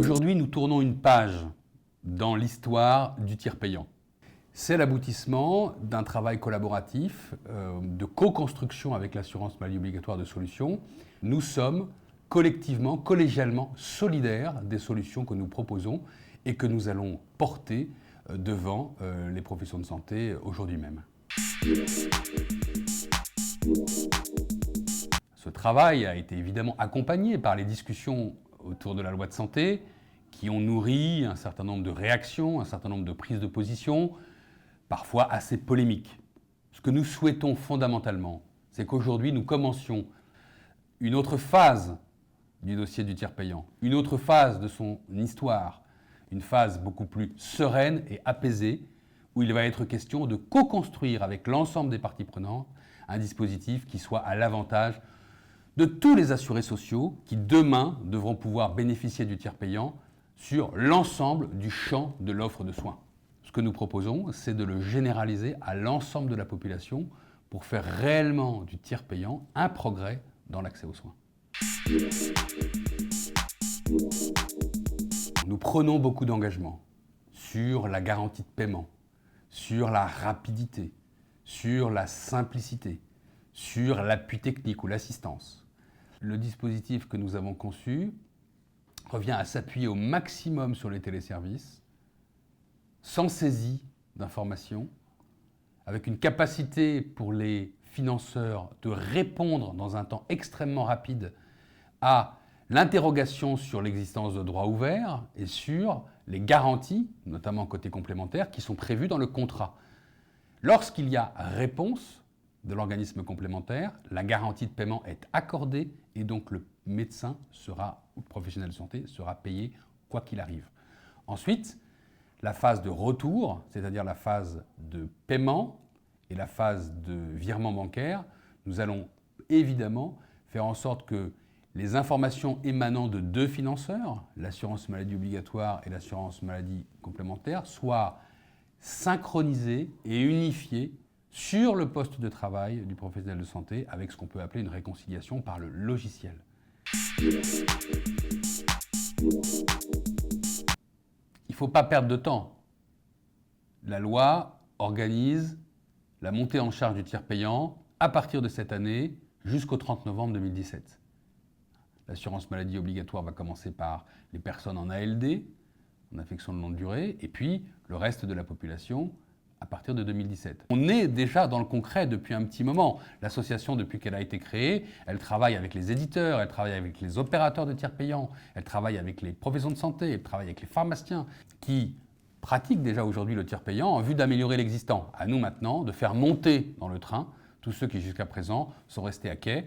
Aujourd'hui, nous tournons une page dans l'histoire du tiers payant. C'est l'aboutissement d'un travail collaboratif, de co-construction avec l'assurance maladie obligatoire de solutions. Nous sommes collectivement, collégialement solidaires des solutions que nous proposons et que nous allons porter devant les professions de santé aujourd'hui même. Ce travail a été évidemment accompagné par les discussions autour de la loi de santé qui ont nourri un certain nombre de réactions, un certain nombre de prises de position, parfois assez polémiques. Ce que nous souhaitons fondamentalement, c'est qu'aujourd'hui nous commencions une autre phase du dossier du tiers payant, une autre phase de son histoire, une phase beaucoup plus sereine et apaisée, où il va être question de co-construire avec l'ensemble des parties prenantes un dispositif qui soit à l'avantage de tous les assurés sociaux qui demain devront pouvoir bénéficier du tiers payant sur l'ensemble du champ de l'offre de soins. Ce que nous proposons, c'est de le généraliser à l'ensemble de la population pour faire réellement du tiers payant un progrès dans l'accès aux soins. Nous prenons beaucoup d'engagements sur la garantie de paiement, sur la rapidité, sur la simplicité, sur l'appui technique ou l'assistance. Le dispositif que nous avons conçu revient à s'appuyer au maximum sur les téléservices, sans saisie d'informations, avec une capacité pour les financeurs de répondre dans un temps extrêmement rapide à l'interrogation sur l'existence de droits ouverts et sur les garanties, notamment côté complémentaire, qui sont prévues dans le contrat. Lorsqu'il y a réponse de l'organisme complémentaire, la garantie de paiement est accordée et donc le médecin ou le professionnel de santé sera payé quoi qu'il arrive. Ensuite, la phase de retour, c'est-à-dire la phase de paiement et la phase de virement bancaire, nous allons évidemment faire en sorte que les informations émanant de deux financeurs, l'assurance maladie obligatoire et l'assurance maladie complémentaire, soient synchronisées et unifiées sur le poste de travail du professionnel de santé avec ce qu'on peut appeler une réconciliation par le logiciel. Il ne faut pas perdre de temps. La loi organise la montée en charge du tiers payant à partir de cette année jusqu'au 30 novembre 2017. L'assurance maladie obligatoire va commencer par les personnes en ALD, en affection de longue durée, et puis le reste de la population à partir de 2017. On est déjà dans le concret depuis un petit moment. L'association, depuis qu'elle a été créée, elle travaille avec les éditeurs, elle travaille avec les opérateurs de tiers payants, elle travaille avec les professions de santé, elle travaille avec les pharmaciens qui pratiquent déjà aujourd'hui le tiers payant en vue d'améliorer l'existant. À nous maintenant de faire monter dans le train tous ceux qui jusqu'à présent sont restés à quai.